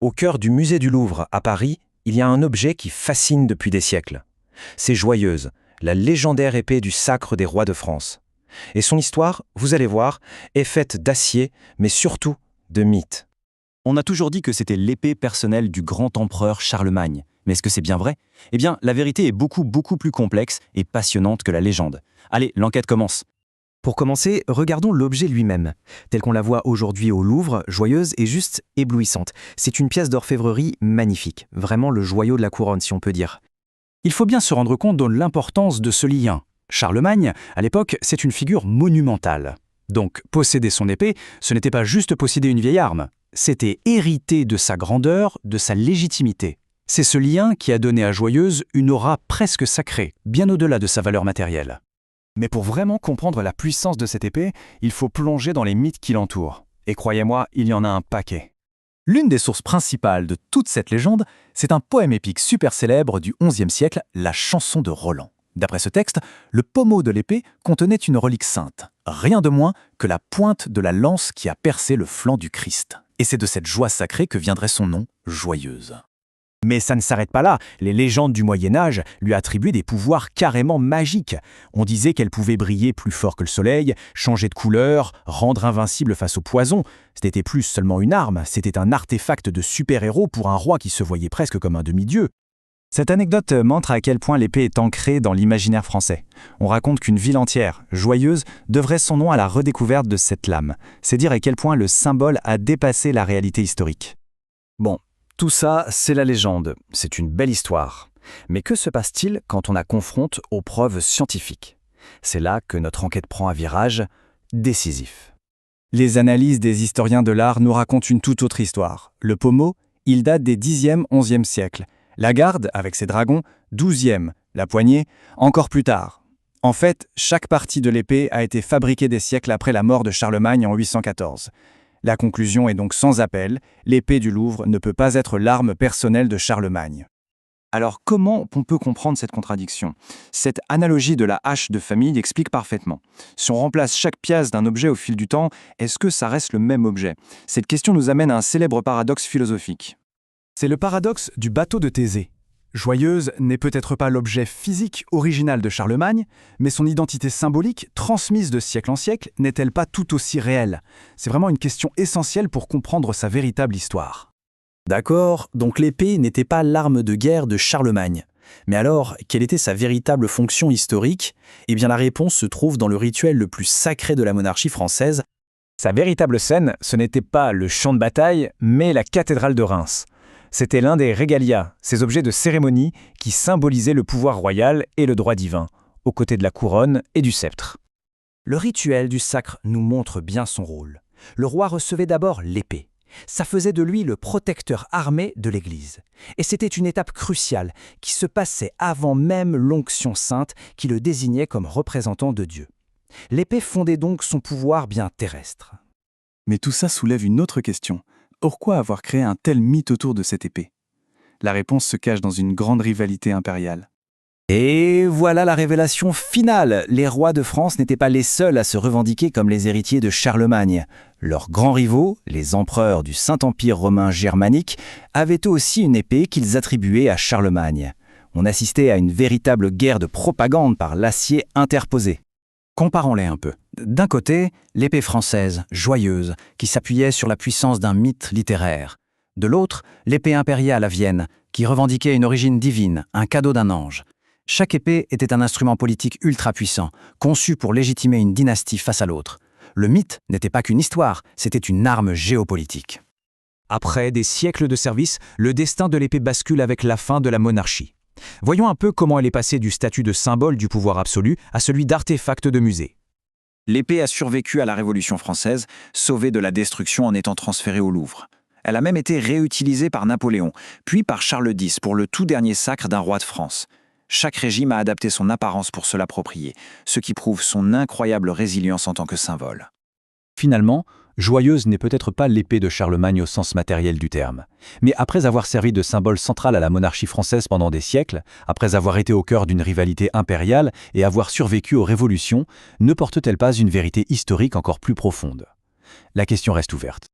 Au cœur du musée du Louvre, à Paris, il y a un objet qui fascine depuis des siècles. C'est Joyeuse, la légendaire épée du sacre des rois de France. Et son histoire, vous allez voir, est faite d'acier, mais surtout de mythes. On a toujours dit que c'était l'épée personnelle du grand empereur Charlemagne. Mais est-ce que c'est bien vrai? Eh bien, la vérité est beaucoup plus complexe et passionnante que la légende. Allez, l'enquête commence. Pour commencer, regardons l'objet lui-même. Tel qu'on la voit aujourd'hui au Louvre, Joyeuse est juste éblouissante. C'est une pièce d'orfèvrerie magnifique, vraiment le joyau de la couronne si on peut dire. Il faut bien se rendre compte de l'importance de ce lien. Charlemagne, à l'époque, c'est une figure monumentale. Donc, posséder son épée, ce n'était pas juste posséder une vieille arme, c'était hériter de sa grandeur, de sa légitimité. C'est ce lien qui a donné à Joyeuse une aura presque sacrée, bien au-delà de sa valeur matérielle. Mais pour vraiment comprendre la puissance de cette épée, il faut plonger dans les mythes qui l'entourent. Et croyez-moi, il y en a un paquet. L'une des sources principales de toute cette légende, c'est un poème épique super célèbre du XIe siècle, la Chanson de Roland. D'après ce texte, le pommeau de l'épée contenait une relique sainte, rien de moins que la pointe de la lance qui a percé le flanc du Christ. Et c'est de cette joie sacrée que viendrait son nom, Joyeuse. Mais ça ne s'arrête pas là, les légendes du Moyen-Âge lui attribuaient des pouvoirs carrément magiques. On disait qu'elle pouvait briller plus fort que le soleil, changer de couleur, rendre invincible face au poison. C'était plus seulement une arme, c'était un artefact de super-héros pour un roi qui se voyait presque comme un demi-dieu. Cette anecdote montre à quel point l'épée est ancrée dans l'imaginaire français. On raconte qu'une ville entière, Joyeuse, devrait son nom à la redécouverte de cette lame. C'est dire à quel point le symbole a dépassé la réalité historique. Bon, tout ça, c'est la légende. C'est une belle histoire. Mais que se passe-t-il quand on la confronte aux preuves scientifiques? C'est là que notre enquête prend un virage décisif. Les analyses des historiens de l'art nous racontent une toute autre histoire. Le pommeau, il date des 10e, 11e siècles. La garde, avec ses dragons, 12e. La poignée, encore plus tard. En fait, chaque partie de l'épée a été fabriquée des siècles après la mort de Charlemagne en 814. La conclusion est donc sans appel, l'épée du Louvre ne peut pas être l'arme personnelle de Charlemagne. Alors comment on peut comprendre cette contradiction? Cette analogie de la hache de famille l'explique parfaitement. Si on remplace chaque pièce d'un objet au fil du temps, est-ce que ça reste le même objet? Cette question nous amène à un célèbre paradoxe philosophique. C'est le paradoxe du bateau de Thésée. Joyeuse n'est peut-être pas l'objet physique original de Charlemagne, mais son identité symbolique, transmise de siècle en siècle, n'est-elle pas tout aussi réelle? C'est vraiment une question essentielle pour comprendre sa véritable histoire. D'accord, donc l'épée n'était pas l'arme de guerre de Charlemagne. Mais alors, quelle était sa véritable fonction historique? Eh bien la réponse se trouve dans le rituel le plus sacré de la monarchie française. Sa véritable scène, ce n'était pas le champ de bataille, mais la cathédrale de Reims. C'était l'un des regalia, ces objets de cérémonie qui symbolisaient le pouvoir royal et le droit divin, aux côtés de la couronne et du sceptre. Le rituel du sacre nous montre bien son rôle. Le roi recevait d'abord l'épée. Ça faisait de lui le protecteur armé de l'Église. Et c'était une étape cruciale qui se passait avant même l'onction sainte qui le désignait comme représentant de Dieu. L'épée fondait donc son pouvoir bien terrestre. Mais tout ça soulève une autre question. Pourquoi avoir créé un tel mythe autour de cette épée? La réponse se cache dans une grande rivalité impériale. Et voilà la révélation finale. Les rois de France n'étaient pas les seuls à se revendiquer comme les héritiers de Charlemagne. Leurs grands rivaux, les empereurs du Saint-Empire romain germanique, avaient eux aussi une épée qu'ils attribuaient à Charlemagne. On assistait à une véritable guerre de propagande par l'acier interposé. Comparons-les un peu. D'un côté, l'épée française, Joyeuse, qui s'appuyait sur la puissance d'un mythe littéraire. De l'autre, l'épée impériale à Vienne, qui revendiquait une origine divine, un cadeau d'un ange. Chaque épée était un instrument politique ultra puissant, conçu pour légitimer une dynastie face à l'autre. Le mythe n'était pas qu'une histoire, c'était une arme géopolitique. Après des siècles de service, le destin de l'épée bascule avec la fin de la monarchie. Voyons un peu comment elle est passée du statut de symbole du pouvoir absolu à celui d'artefact de musée. L'épée a survécu à la Révolution française, sauvée de la destruction en étant transférée au Louvre. Elle a même été réutilisée par Napoléon, puis par Charles X pour le tout dernier sacre d'un roi de France. Chaque régime a adapté son apparence pour se l'approprier, ce qui prouve son incroyable résilience en tant que symbole. Finalement, Joyeuse n'est peut-être pas l'épée de Charlemagne au sens matériel du terme. Mais après avoir servi de symbole central à la monarchie française pendant des siècles, après avoir été au cœur d'une rivalité impériale et avoir survécu aux révolutions, ne porte-t-elle pas une vérité historique encore plus profonde? La question reste ouverte.